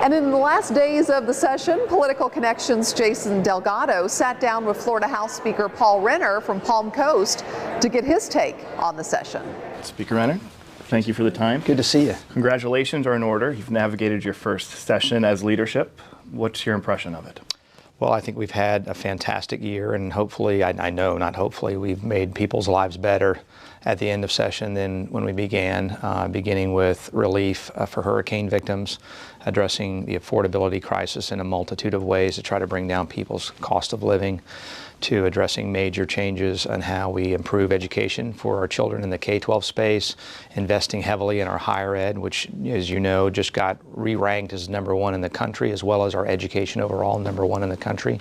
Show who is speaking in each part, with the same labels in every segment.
Speaker 1: And in the last days of the session, Political Connections' Jason Delgado sat down with Florida House Speaker Paul Renner from Palm Coast to get his take on the session.
Speaker 2: Speaker Renner, thank you for the time.
Speaker 3: Good to see you.
Speaker 2: Congratulations are in order. You've navigated your first session as leadership. What's your impression of it?
Speaker 3: Well, I think we've had a fantastic year, and hopefully, I know, not hopefully, we've made people's lives better at the end of session than when we began, beginning with relief for hurricane victims, addressing the affordability crisis in a multitude of ways to try to bring down people's cost of living, to addressing major changes on how we improve education for our children in the K-12 space, investing heavily in our higher ed, which, as you know, just got re-ranked as #1 in the country, as well as our education overall, #1 in the country.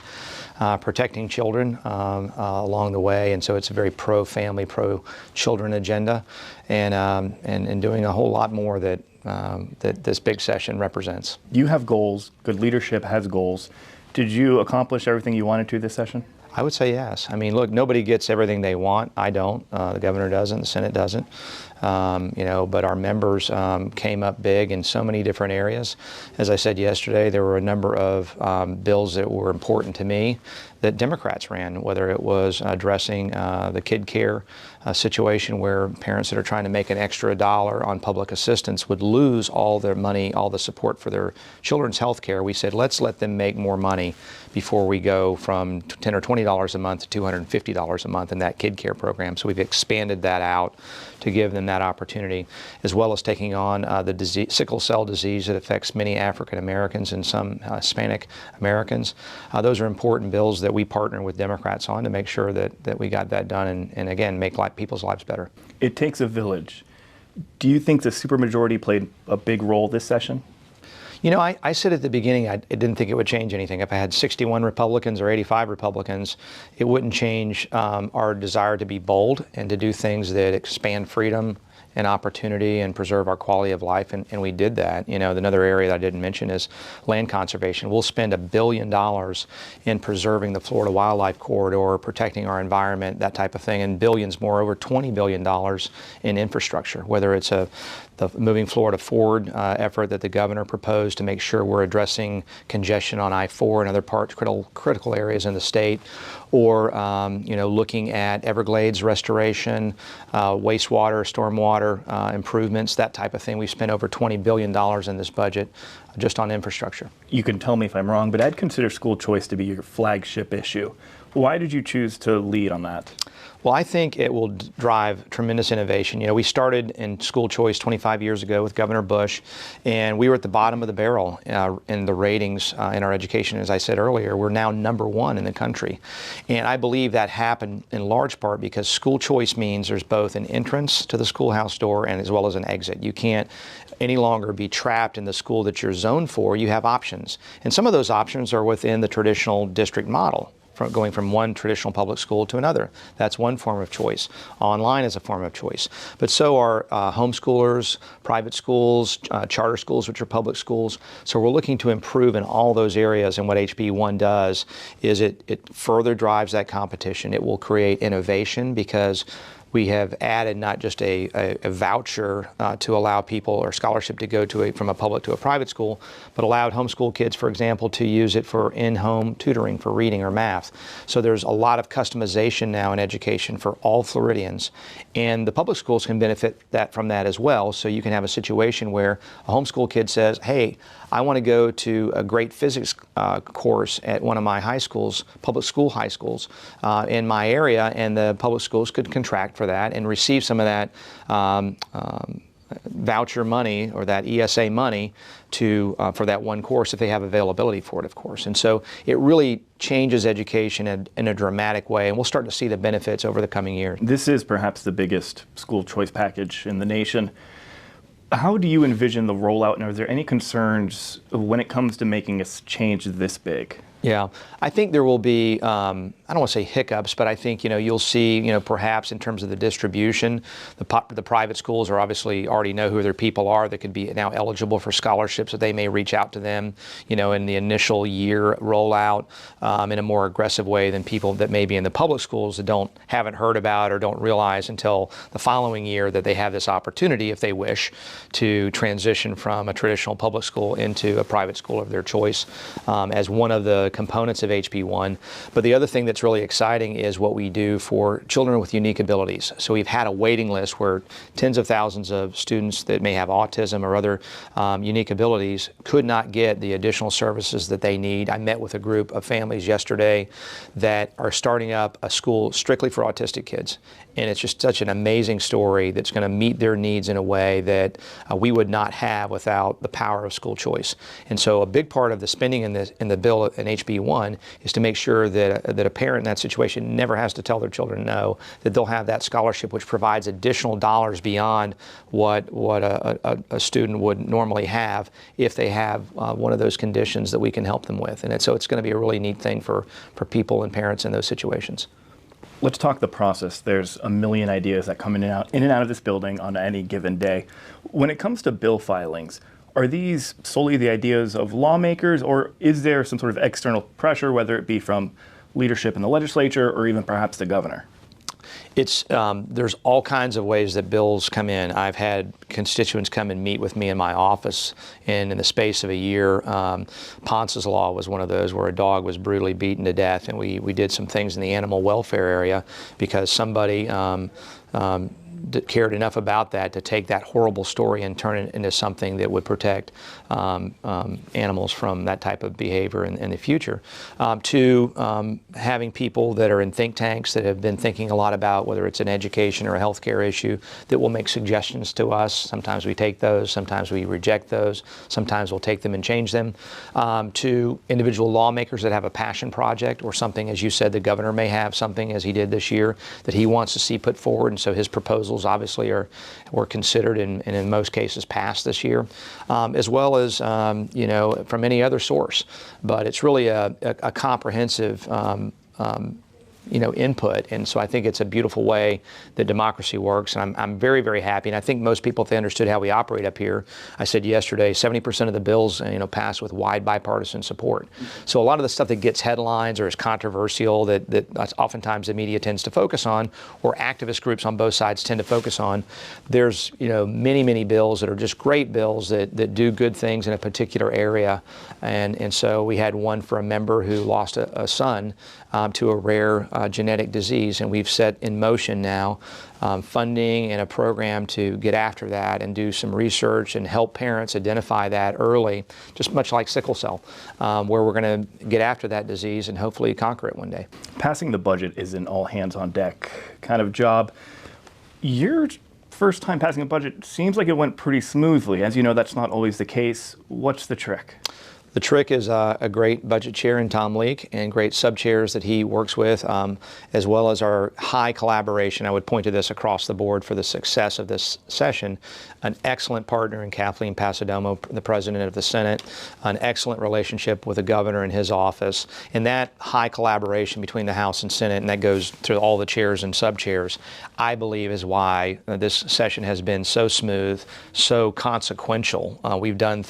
Speaker 3: Protecting children along the way, and so it's a very pro-family, pro-children agenda, and doing a whole lot more that this big session represents.
Speaker 2: You have goals. Good leadership has goals. Did you accomplish everything you wanted to this session?
Speaker 3: I would say yes. I mean, look, nobody gets everything they want. I don't. The governor doesn't. The Senate doesn't. But our members came up big in so many different areas. As I said yesterday, there were a number of bills that were important to me that Democrats ran, whether it was addressing the kid care situation where parents that are trying to make an extra $1 on public assistance would lose all their money, all the support for their children's health care. We said, let's let them make more money before we go from $10 or $20 a month to $250 a month in that kid care program. So we've expanded that out to give them that opportunity, as well as taking on the sickle cell disease that affects many African Americans and some Hispanic Americans. Those are important bills that we partner with Democrats on to make sure that we got that done and again, make people's lives better.
Speaker 2: It takes a village. Do you think the supermajority played a big role this session?
Speaker 3: You know, I said at the beginning I didn't think it would change anything. If I had 61 Republicans or 85 Republicans, it wouldn't change our desire to be bold and to do things that expand freedom and opportunity and preserve our quality of life, and we did that. You know, another area that I didn't mention is land conservation. We'll spend $1 billion in preserving the Florida Wildlife Corridor, protecting our environment, that type of thing, and billions more, over $20 billion in infrastructure, whether it's the Moving Florida Forward effort that the governor proposed to make sure we're addressing congestion on I-4 and other parts, critical areas in the state, or looking at Everglades restoration, wastewater, stormwater improvements, that type of thing. We've spent over $20 billion in this budget just on infrastructure.
Speaker 2: You can tell me if I'm wrong, but I'd consider school choice to be your flagship issue. Why did you choose to lead on that?
Speaker 3: Well, I think it will drive tremendous innovation. You know, we started in school choice 25 years ago with Governor Bush, and we were at the bottom of the barrel in the ratings in our education. As I said earlier, we're now #1 in the country. And I believe that happened in large part because school choice means there's both an entrance to the schoolhouse door and as well as an exit. You can't any longer be trapped in the school that you're zoned for. You have options. And some of those options are within the traditional district model, going from one traditional public school to another. That's one form of choice. Online is a form of choice. But so are homeschoolers, private schools, charter schools, which are public schools. So we're looking to improve in all those areas, and what HB 1 does is it further drives that competition. It will create innovation because we have added not just a voucher to allow people, or scholarship to go from a public to a private school, but allowed homeschool kids, for example, to use it for in-home tutoring for reading or math. So there's a lot of customization now in education for all Floridians, and the public schools can benefit from that as well. So you can have a situation where a homeschool kid says, hey, I want to go to a great physics course at one of my high schools, public school high schools in my area, and the public schools could contract for that and receive some of that voucher money or that ESA money for that one course if they have availability for it, of course. And so it really changes education in a dramatic way, and we'll start to see the benefits over the coming years.
Speaker 2: This is perhaps the biggest school choice package in the nation. How do you envision the rollout, and are there any concerns when it comes to making a change this big?
Speaker 3: Yeah, I think there will be, I don't want to say hiccups, but I think, you'll see, perhaps in terms of the distribution, the private schools are obviously already know who their people are that could be now eligible for scholarships, so they may reach out to them, in the initial year rollout in a more aggressive way than people that may be in the public schools that haven't heard about or don't realize until the following year that they have this opportunity, if they wish, to transition from a traditional public school into a private school of their choice as one of the components of HB1. But the other thing that's really exciting is what we do for children with unique abilities. So we've had a waiting list where tens of thousands of students that may have autism or other unique abilities could not get the additional services that they need. I met with a group of families yesterday that are starting up a school strictly for autistic kids. And it's just such an amazing story that's going to meet their needs in a way that we would not have without the power of school choice. And so a big part of the spending in the bill in HB1 is to make sure that a parent in that situation never has to tell their children no, that they'll have that scholarship which provides additional dollars beyond what a student would normally have if they have one of those conditions that we can help them with. And so it's going to be a really neat thing for people and parents in those situations.
Speaker 2: Let's talk the process. There's a million ideas that come in and out of this building on any given day. When it comes to bill filings, are these solely the ideas of lawmakers, or is there some sort of external pressure, whether it be from leadership in the legislature or even perhaps the governor?
Speaker 3: There's all kinds of ways that bills come in. I've had constituents come and meet with me in my office, and in the space of a year, Ponce's Law was one of those where a dog was brutally beaten to death, and we did some things in the animal welfare area because somebody cared enough about that to take that horrible story and turn it into something that would protect animals from that type of behavior in the future, to having people that are in think tanks that have been thinking a lot about whether it's an education or a healthcare issue that will make suggestions to us. Sometimes we take those, sometimes we reject those, sometimes we'll take them and change them, to individual lawmakers that have a passion project or something. As you said, the governor may have something, as he did this year, that he wants to see put forward, and so his proposals obviously were considered and in most cases passed this year, as well as from any other source. But it's really a comprehensive input, and so I think it's a beautiful way that democracy works, and I'm very, very happy. And I think most people, if they understood how we operate up here, I said yesterday, 70% of the bills pass with wide bipartisan support. So a lot of the stuff that gets headlines or is controversial that oftentimes the media tends to focus on, or activist groups on both sides tend to focus on, there's many, many bills that are just great bills that do good things in a particular area, and so we had one for a member who lost a son to a rare genetic disease, and we've set in motion now funding and a program to get after that and do some research and help parents identify that early, just much like sickle cell, where we're going to get after that disease and hopefully conquer it one day.
Speaker 2: Passing the budget is an all hands on deck kind of job. Your first time passing a budget seems like it went pretty smoothly. As you know, that's not always the case. What's the trick?
Speaker 3: The trick is a great budget chair in Tom Leake and great sub-chairs that he works with, as well as our high collaboration. I would point to this across the board for the success of this session. An excellent partner in Kathleen Pasadomo, the President of the Senate, an excellent relationship with the Governor and his office, and that high collaboration between the House and Senate, and that goes through all the chairs and sub-chairs, I believe is why this session has been so smooth, so consequential. We've done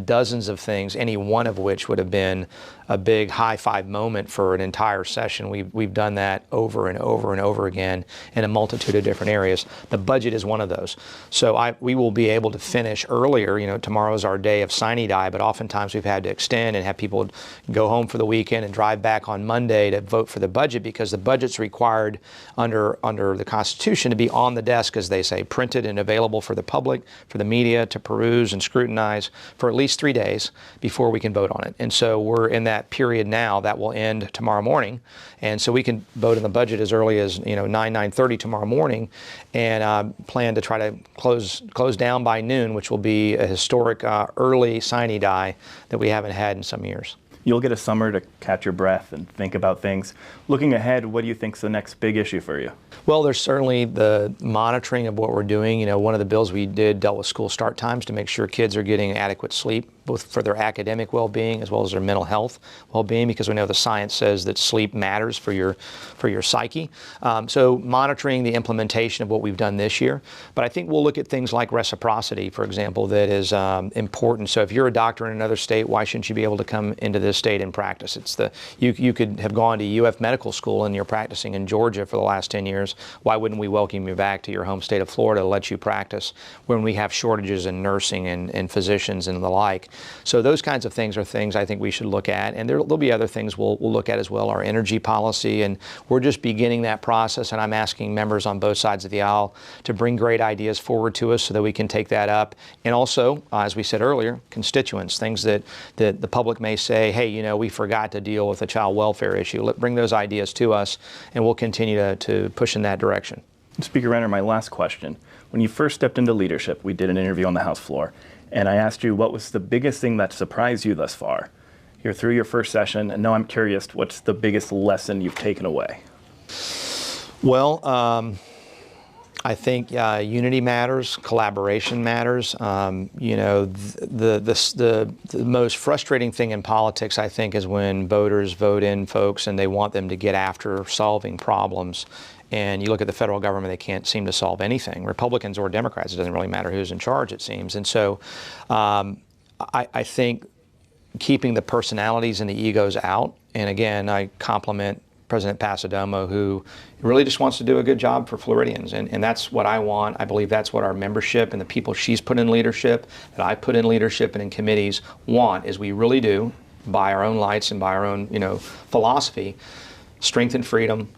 Speaker 3: dozens of things, any one of which would have been a big high-five moment for an entire session. We've done that over and over and over again in a multitude of different areas. The budget is one of those. So we will be able to finish earlier. Tomorrow's our day of sine die, but oftentimes we've had to extend and have people go home for the weekend and drive back on Monday to vote for the budget, because the budget's required under the Constitution to be on the desk, as they say, printed and available for the public, for the media to peruse and scrutinize for at least 3 days before we can vote on it. And so we're in that period now. That will end tomorrow morning, and so we can vote on the budget as early as 9:30 tomorrow morning, and plan to try to close down by noon, which will be a historic early sine die that we haven't had in some years.
Speaker 2: You'll get a summer to catch your breath and think about things. Looking ahead, what do you think's the next big issue for you?
Speaker 3: Well, there's certainly the monitoring of what we're doing. One of the bills we did dealt with school start times to make sure kids are getting adequate sleep both for their academic well-being as well as their mental health well-being, because we know the science says that sleep matters for your psyche. So monitoring the implementation of what we've done this year. But I think we'll look at things like reciprocity, for example, that is important. So if you're a doctor in another state, why shouldn't you be able to come into this state and practice? You could have gone to UF Medical School and you're practicing in Georgia for the last 10 years. Why wouldn't we welcome you back to your home state of Florida to let you practice when we have shortages in nursing and physicians and the like? So those kinds of things are things I think we should look at. And there'll be other things we'll look at as well, our energy policy. And we're just beginning that process. And I'm asking members on both sides of the aisle to bring great ideas forward to us so that we can take that up. And also, as we said earlier, constituents, things that the public may say, hey, you know, we forgot to deal with a child welfare issue. Bring those ideas to us, and we'll continue to push in that direction.
Speaker 2: Speaker Renner, my last question. When you first stepped into leadership, we did an interview on the House floor, and I asked you what was the biggest thing that surprised you thus far. You're through your first session, and now I'm curious, what's the biggest lesson you've taken away?
Speaker 3: Well, I think unity matters, collaboration matters. You know, the most frustrating thing in politics, I think, is when voters vote in folks and they want them to get after solving problems. And you look at the federal government, they can't seem to solve anything. Republicans or Democrats, it doesn't really matter who's in charge, it seems. And so I think keeping the personalities and the egos out, and again, I compliment President Pasadomo, who really just wants to do a good job for Floridians. And that's what I want. I believe that's what our membership and the people she's put in leadership, that I put in leadership and in committees want, is we really do, by our own lights and by our own, you know, philosophy, strengthen freedom,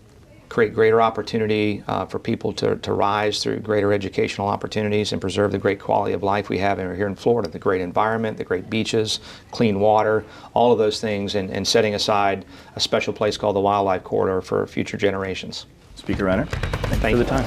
Speaker 3: create greater opportunity for people to rise through greater educational opportunities, and preserve the great quality of life we have here in Florida, the great environment, the great beaches, clean water, all of those things, and setting aside a special place called the Wildlife Corridor for future generations.
Speaker 2: Speaker Renner, thank you for the time.